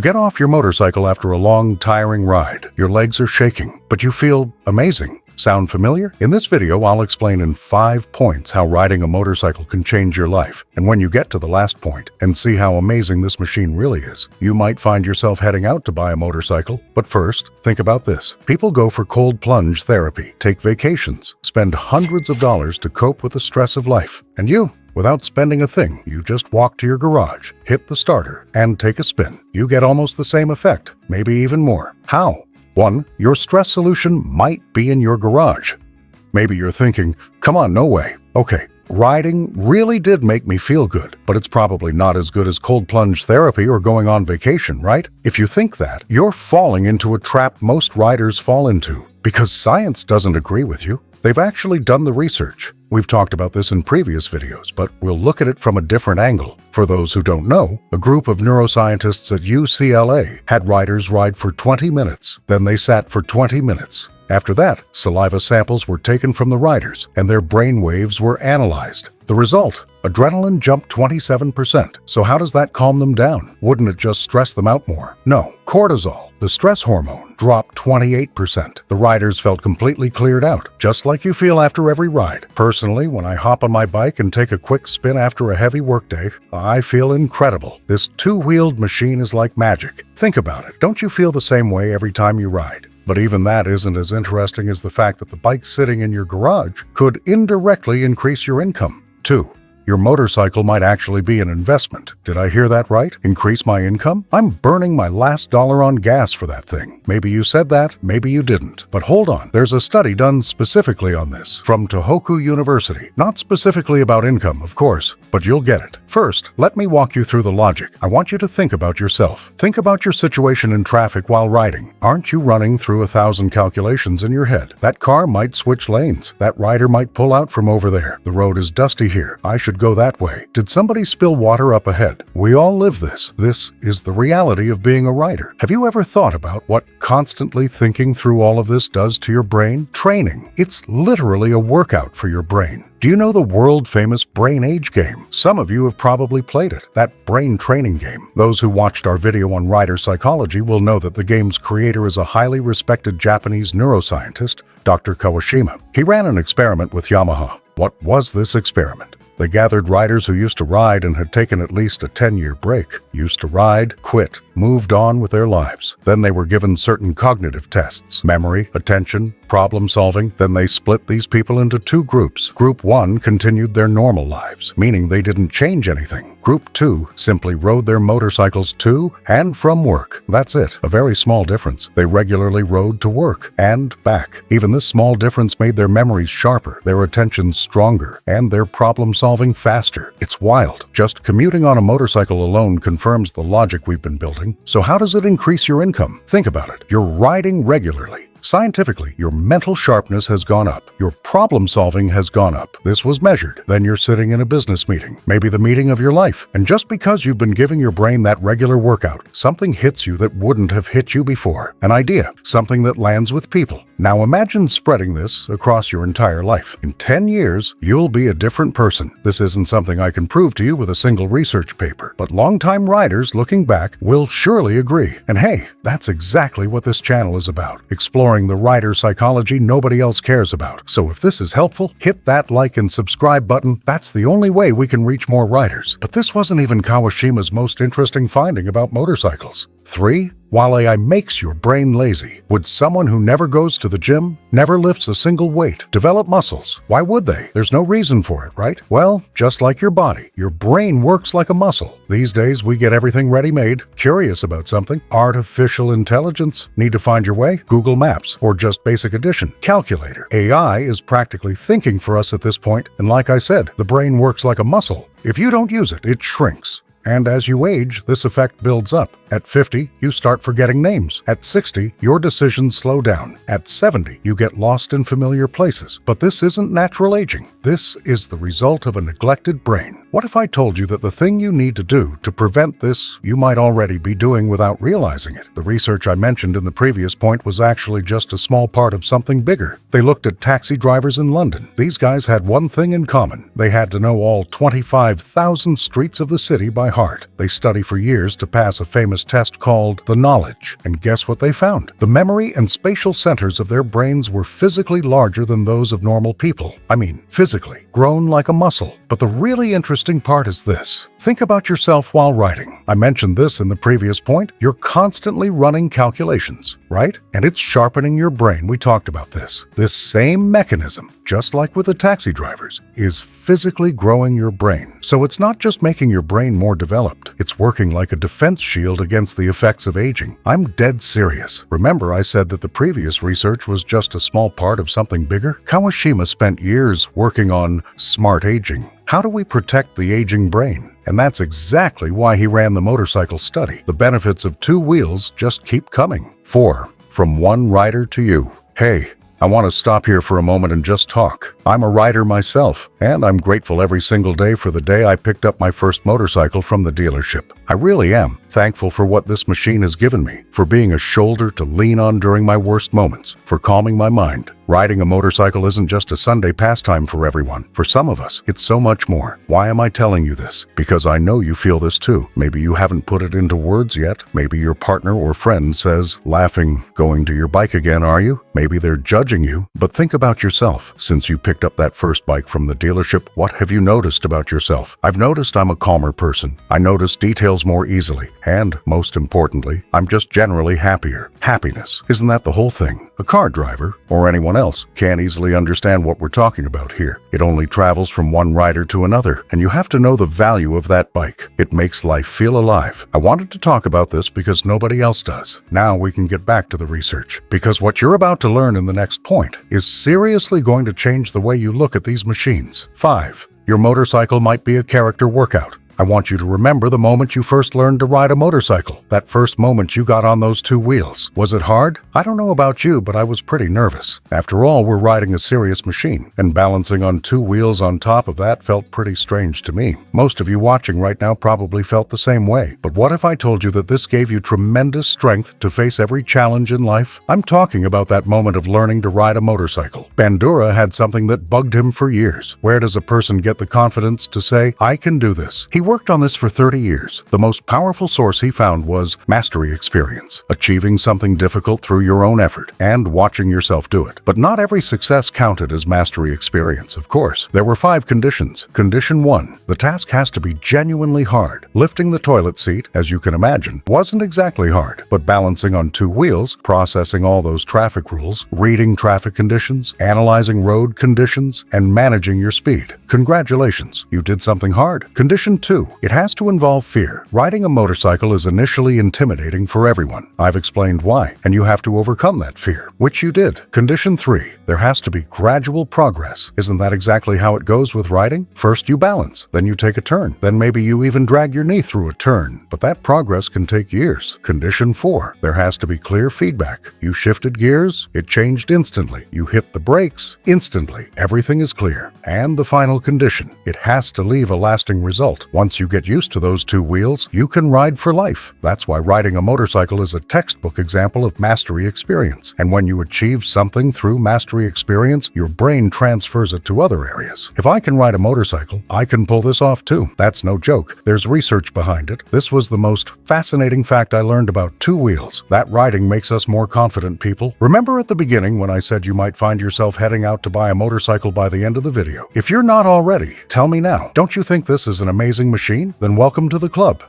get off your motorcycle after a long, tiring ride. Your legs are shaking, but you feel amazing. Sound familiar? In this video, I'll explain in 5 points how riding a motorcycle can change your life. And when you get to the last point and see how amazing this machine really is, you might find yourself heading out to buy a motorcycle. But first, think about this. People go for cold plunge therapy, take vacations, spend hundreds of dollars to cope with the stress of life. And you, without spending a thing, you just walk to your garage, hit the starter, and take a spin. You get almost the same effect, maybe even more. How? 1. Your stress solution might be in your garage. Maybe you're thinking, come on, no way. Okay, riding really did make me feel good, but it's probably not as good as cold plunge therapy or going on vacation, right? If you think that, you're falling into a trap most riders fall into, because science doesn't agree with you. They've actually done the research. We've talked about this in previous videos, but we'll look at it from a different angle. For those who don't know, a group of neuroscientists at UCLA had riders ride for 20 minutes. Then they sat for 20 minutes. After that, saliva samples were taken from the riders, and their brain waves were analyzed. The result? Adrenaline jumped 27%. So how does that calm them down? Wouldn't it just stress them out more? No. Cortisol, the stress hormone, dropped 28%. The riders felt completely cleared out, just like you feel after every ride. Personally, when I hop on my bike and take a quick spin after a heavy workday, I feel incredible. This two-wheeled machine is like magic. Think about it. Don't you feel the same way every time you ride? But even that isn't as interesting as the fact that the bike sitting in your garage could indirectly increase your income. 2. Your motorcycle might actually be an investment. Did I hear that right? Increase my income? I'm burning my last dollar on gas for that thing. Maybe you said that, maybe you didn't. But hold on, there's a study done specifically on this from Tohoku University. Not specifically about income, of course, but you'll get it. First, let me walk you through the logic. I want you to think about yourself. Think about your situation in traffic while riding. Aren't you running through 1,000 calculations in your head? That car might switch lanes. That rider might pull out from over there. The road is dusty here. I should go that way. Did somebody spill water up ahead? We all live this. This is the reality of being a rider. Have you ever thought about what constantly thinking through all of this does to your brain? Training. It's literally a workout for your brain. Do you know the world-famous Brain Age game? Some of you have probably played it, that brain training game. Those who watched our video on rider psychology will know that the game's creator is a highly respected Japanese neuroscientist, Dr. Kawashima. He ran an experiment with Yamaha. What was this experiment? They gathered riders who used to ride and had taken at least a 10-year break, used to ride, quit, moved on with their lives. Then they were given certain cognitive tests, memory, attention, problem solving. Then they split these people into 2 groups. Group 1 continued their normal lives, meaning they didn't change anything. Group 2 simply rode their motorcycles to and from work. That's it. A very small difference. They regularly rode to work and back. Even this small difference made their memories sharper, their attention stronger, and their problem solving faster. It's wild. Just commuting on a motorcycle alone confirms the logic we've been building. So how does it increase your income? Think about it. You're riding regularly. Scientifically, your mental sharpness has gone up. Your problem solving has gone up. This was measured. Then you're sitting in a business meeting, maybe the meeting of your life. And just because you've been giving your brain that regular workout, something hits you that wouldn't have hit you before. An idea, something that lands with people. Now imagine spreading this across your entire life. In 10 years, you'll be a different person. This isn't something I can prove to you with a single research paper, but longtime riders looking back will surely agree. And hey, that's exactly what this channel is about, exploring the rider psychology nobody else cares about. So if this is helpful, hit that like and subscribe button. That's the only way we can reach more riders. But this wasn't even Kawashima's most interesting finding about motorcycles. 3. While AI makes your brain lazy, would someone who never goes to the gym, never lifts a single weight, develop muscles? Why would they? There's no reason for it, right? Well, just like your body, your brain works like a muscle. These days, we get everything ready-made. Curious about something? Artificial intelligence? Need to find your way? Google Maps, or just basic addition? Calculator. AI is practically thinking for us at this point, and like I said, the brain works like a muscle. If you don't use it, it shrinks. And as you age, this effect builds up. At 50, you start forgetting names. At 60, your decisions slow down. At 70, you get lost in familiar places. But this isn't natural aging. This is the result of a neglected brain. What if I told you that the thing you need to do to prevent this, you might already be doing without realizing it? The research I mentioned in the previous point was actually just a small part of something bigger. They looked at taxi drivers in London. These guys had one thing in common. They had to know all 25,000 streets of the city by heart. They study for years to pass a famous test called the knowledge. And guess what they found? The memory and spatial centers of their brains were physically larger than those of normal people. I mean, physically, grown like a muscle. But the really interesting part is this. Think about yourself while writing. I mentioned this in the previous point. You're constantly running calculations, right? And it's sharpening your brain. We talked about this. This same mechanism, just like with the taxi drivers, is physically growing your brain. So it's not just making your brain more developed. It's working like a defense shield against the effects of aging. I'm dead serious. Remember I said that the previous research was just a small part of something bigger? Kawashima spent years working on smart aging. How do we protect the aging brain? And that's exactly why he ran the motorcycle study. The benefits of two wheels just keep coming. 4. From one rider to you. Hey, I want to stop here for a moment and just talk. I'm a rider myself, and I'm grateful every single day for the day I picked up my first motorcycle from the dealership. I really am thankful for what this machine has given me, for being a shoulder to lean on during my worst moments, for calming my mind. Riding a motorcycle isn't just a Sunday pastime for everyone. For some of us, it's so much more. Why am I telling you this? Because I know you feel this too. Maybe you haven't put it into words yet. Maybe your partner or friend says, laughing, "Going to your bike again, are you?" Maybe they're judging you. But think about yourself. Since you picked up that first bike from the dealership, what have you noticed about yourself? I've noticed I'm a calmer person. I notice details more easily. And, most importantly, I'm just generally happier. Happiness. Isn't that the whole thing? A car driver, or anyone else, can't easily understand what we're talking about here. It only travels from one rider to another, and you have to know the value of that bike. It makes life feel alive. I wanted to talk about this because nobody else does. Now we can get back to the research, because what you're about to learn in the next point is seriously going to change the way you look at these machines. 5. Your motorcycle might be a character workout. I want you to remember the moment you first learned to ride a motorcycle. That first moment you got on those two wheels. Was it hard? I don't know about you, but I was pretty nervous. After all, we're riding a serious machine, and balancing on two wheels on top of that felt pretty strange to me. Most of you watching right now probably felt the same way. But what if I told you that this gave you tremendous strength to face every challenge in life? I'm talking about that moment of learning to ride a motorcycle. Bandura had something that bugged him for years. Where does a person get the confidence to say, "I can do this"? He worked on this for 30 years. The most powerful source he found was mastery experience, achieving something difficult through your own effort and watching yourself do it. But not every success counted as mastery experience, of course. There were 5 conditions. Condition 1, the task has to be genuinely hard. Lifting the toilet seat, as you can imagine, wasn't exactly hard, but balancing on two wheels, processing all those traffic rules, reading traffic conditions, analyzing road conditions, and managing your speed. Congratulations, you did something hard. Condition 2, it has to involve fear. Riding a motorcycle is initially intimidating for everyone. I've explained why, and you have to overcome that fear, which you did. Condition 3, there has to be gradual progress. Isn't that exactly how it goes with riding? First you balance, then you take a turn, then maybe you even drag your knee through a turn, but that progress can take years. Condition 4, there has to be clear feedback. You shifted gears, it changed instantly. You hit the brakes, instantly. Everything is clear. And the final condition, it has to leave a lasting result. Once you get used to those two wheels, you can ride for life. That's why riding a motorcycle is a textbook example of mastery experience. And when you achieve something through mastery experience, your brain transfers it to other areas. If I can ride a motorcycle, I can pull this off too. That's no joke. There's research behind it. This was the most fascinating fact I learned about two wheels. That riding makes us more confident people. Remember at the beginning when I said you might find yourself heading out to buy a motorcycle by the end of the video? If you're not already, tell me now. Don't you think this is an amazing machine? Then welcome to the club.